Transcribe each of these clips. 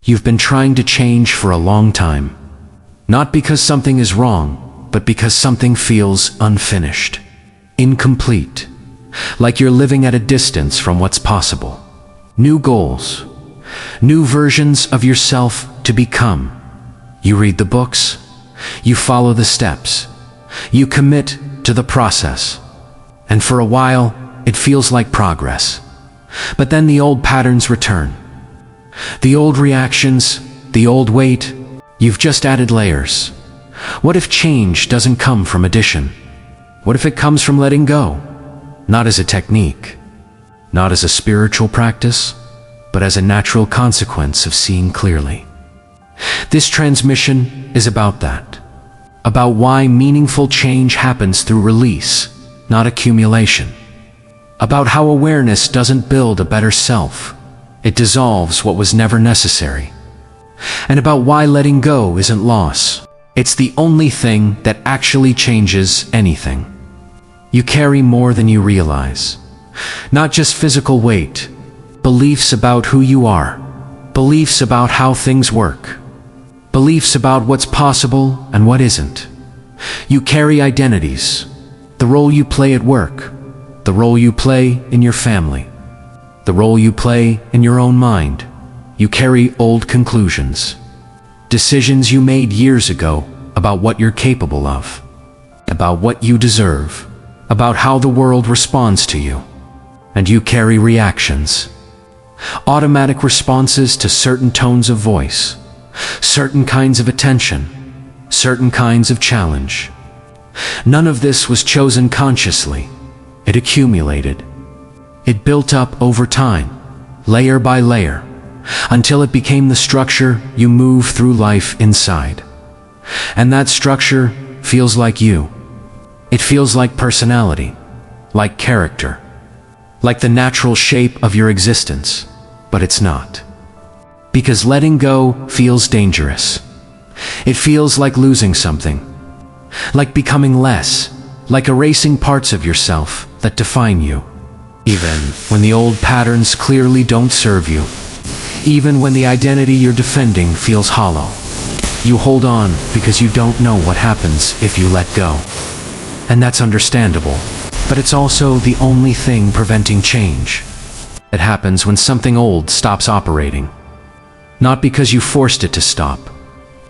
You've been trying to change for a long time. Not because something is wrong, but because something feels unfinished, incomplete, like you're living at a distance from what's possible. New goals, new versions of yourself to become. You read the books, you follow the steps, you commit to the process. And for a while, it feels like progress. But then the old patterns return. The old reactions, the old weight, you've just added layers. What if change doesn't come from addition? What if it comes from letting go? Not as a technique, not as a spiritual practice, but as a natural consequence of seeing clearly. This transmission is about that, about why meaningful change happens through release, not accumulation, about how awareness doesn't build a better self, it dissolves what was never necessary, and about why letting go isn't loss. It's the only thing that actually changes anything. You carry more than you realize. Not just physical weight, beliefs about who you are, beliefs about how things work, beliefs about what's possible and what isn't. You carry identities, the role you play at work, the role you play in your family, the role you play in your own mind. You carry old conclusions, decisions you made years ago about what you're capable of, about what you deserve, about how the world responds to you. And you carry reactions, automatic responses to certain tones of voice, certain kinds of attention, certain kinds of challenge. None of this was chosen consciously. It accumulated. It built up over time, layer by layer, until it became the structure you move through life inside. And that structure feels like you. It feels like personality, like character, like the natural shape of your existence, but it's not. Because letting go feels dangerous. It feels like losing something, like becoming less, like erasing parts of yourself that define you. Even when the old patterns clearly don't serve you, even when the identity you're defending feels hollow, you hold on because you don't know what happens if you let go. And that's understandable, but it's also the only thing preventing change. It happens when something old stops operating. Not because you forced it to stop.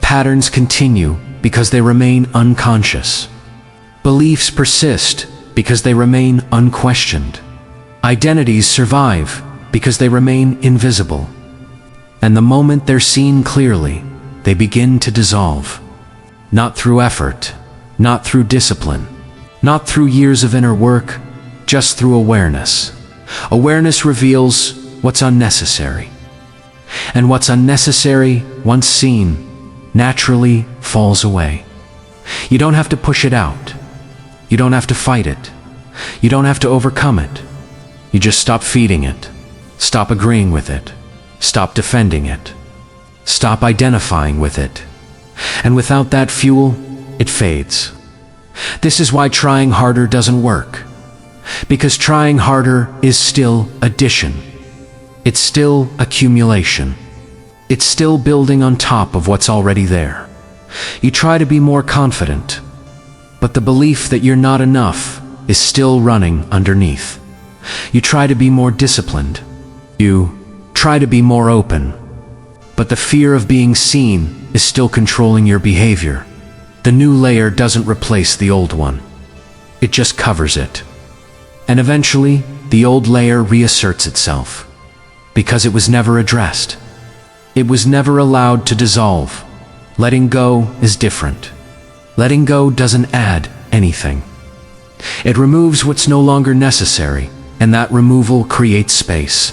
Patterns continue because they remain unconscious. Beliefs persist because they remain unquestioned. Identities survive because they remain invisible. And the moment they're seen clearly, they begin to dissolve. Not through effort, not through discipline, not through years of inner work, just through awareness. Awareness reveals what's unnecessary. And what's unnecessary, once seen, naturally falls away. You don't have to push it out. You don't have to fight it. You don't have to overcome it. You just stop feeding it. Stop agreeing with it. Stop defending it. Stop identifying with it. And without that fuel, it fades. This is why trying harder doesn't work. Because trying harder is still addition. It's still accumulation. It's still building on top of what's already there. You try to be more confident, but the belief that you're not enough is still running underneath. You try to be more disciplined. You try to be more open, but the fear of being seen is still controlling your behavior. The new layer doesn't replace the old one. It just covers it. And eventually, the old layer reasserts itself, because it was never addressed. It was never allowed to dissolve. Letting go is different. Letting go doesn't add anything. It removes what's no longer necessary, and that removal creates space.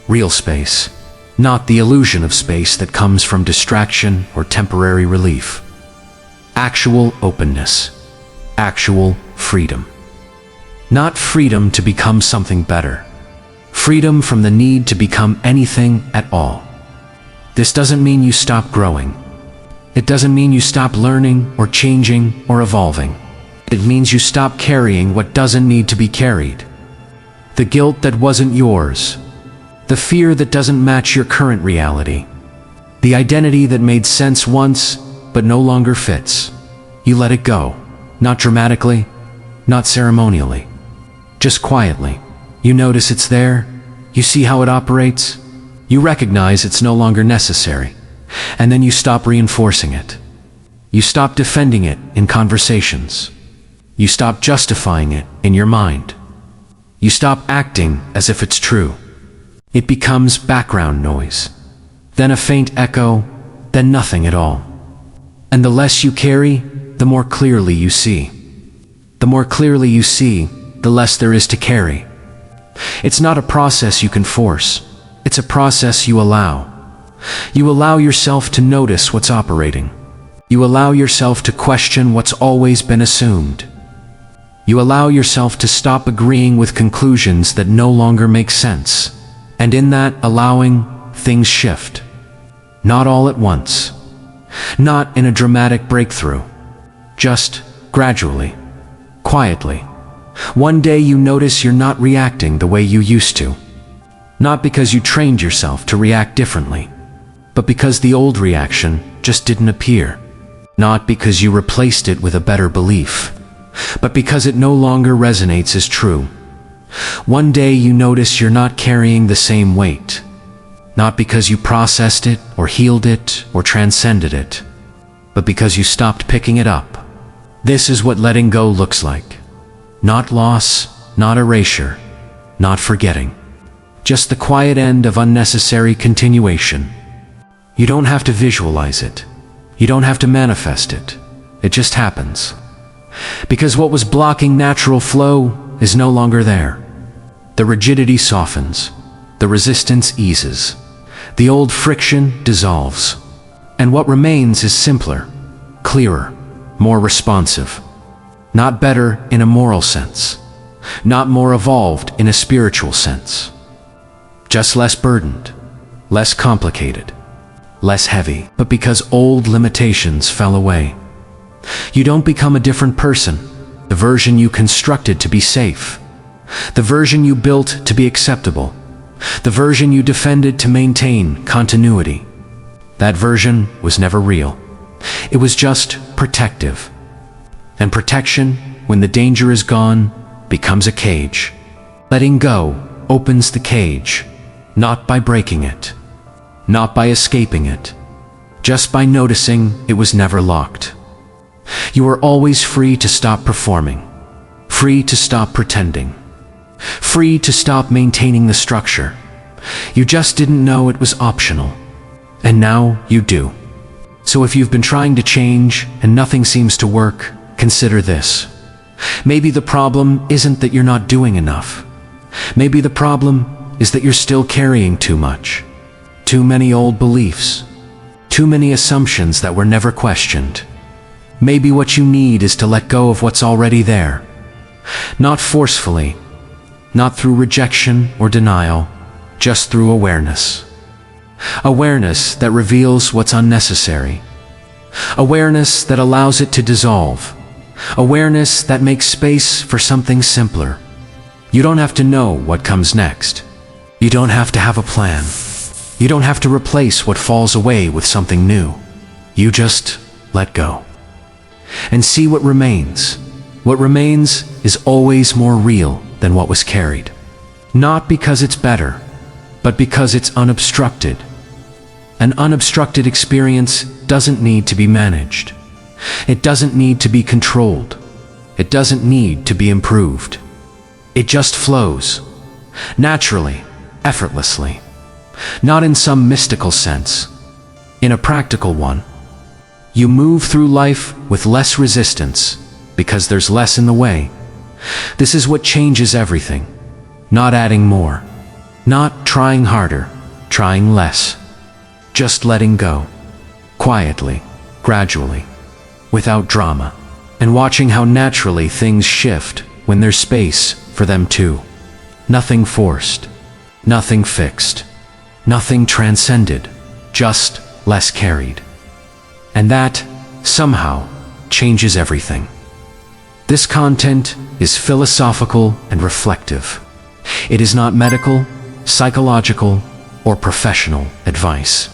Real space, not the illusion of space that comes from distraction or temporary relief. Actual openness, actual freedom. Not freedom to become something better. Freedom from the need to become anything at all. This doesn't mean you stop growing. It doesn't mean you stop learning or changing or evolving. It means you stop carrying what doesn't need to be carried. The guilt that wasn't yours. The fear that doesn't match your current reality. The identity that made sense once, but no longer fits. You let it go. Not dramatically, not ceremonially. Just quietly. You notice it's there. You see how it operates. You recognize it's no longer necessary. And then you stop reinforcing it. You stop defending it in conversations. You stop justifying it in your mind. You stop acting as if it's true. It becomes background noise. Then a faint echo, then nothing at all. And the less you carry, the more clearly you see. The more clearly you see, the less there is to carry. It's not a process you can force. It's a process you allow. You allow yourself to notice what's operating. You allow yourself to question what's always been assumed. You allow yourself to stop agreeing with conclusions that no longer make sense. And in that allowing, things shift. Not all at once. Not in a dramatic breakthrough. Just gradually. Quietly. One day you notice you're not reacting the way you used to. Not because you trained yourself to react differently, but because the old reaction just didn't appear. Not because you replaced it with a better belief, but because it no longer resonates as true. One day you notice you're not carrying the same weight. Not because you processed it, or healed it, or transcended it, but because you stopped picking it up. This is what letting go looks like. Not loss, not erasure, not forgetting. Just the quiet end of unnecessary continuation. You don't have to visualize it. You don't have to manifest it. It just happens. Because what was blocking natural flow is no longer there. The rigidity softens. The resistance eases. The old friction dissolves. And what remains is simpler, clearer, more responsive. Not better in a moral sense. Not more evolved in a spiritual sense. Just less burdened, less complicated, less heavy. But because old limitations fell away. You don't become a different person. The version you constructed to be safe. The version you built to be acceptable. The version you defended to maintain continuity. That version was never real. It was just protective. And protection, when the danger is gone, becomes a cage. Letting go opens the cage, not by breaking it, not by escaping it, just by noticing it was never locked. You are always free to stop performing, free to stop pretending, free to stop maintaining the structure. You just didn't know it was optional, and now you do. So if you've been trying to change and nothing seems to work, consider this. Maybe the problem isn't that you're not doing enough. Maybe the problem is that you're still carrying too much. Too many old beliefs. Too many assumptions that were never questioned. Maybe what you need is to let go of what's already there. Not forcefully, not through rejection or denial, just through awareness. Awareness that reveals what's unnecessary. Awareness that allows it to dissolve. Awareness that makes space for something simpler. You don't have to know what comes next. You don't have to have a plan. You don't have to replace what falls away with something new. You just let go. And see what remains. What remains is always more real than what was carried. Not because it's better, but because it's unobstructed. An unobstructed experience doesn't need to be managed. It doesn't need to be controlled. It doesn't need to be improved. It just flows, naturally, effortlessly. Not in some mystical sense, in a practical one. You move through life with less resistance because there's less in the way. This is what changes everything. Not adding more. Not trying harder, trying less. Just letting go. Quietly, gradually, without drama. And watching how naturally things shift when there's space for them too. Nothing forced. Nothing fixed. Nothing transcended. Just less carried. And that, somehow, changes everything. This content is philosophical and reflective. It is not medical, psychological, or professional advice.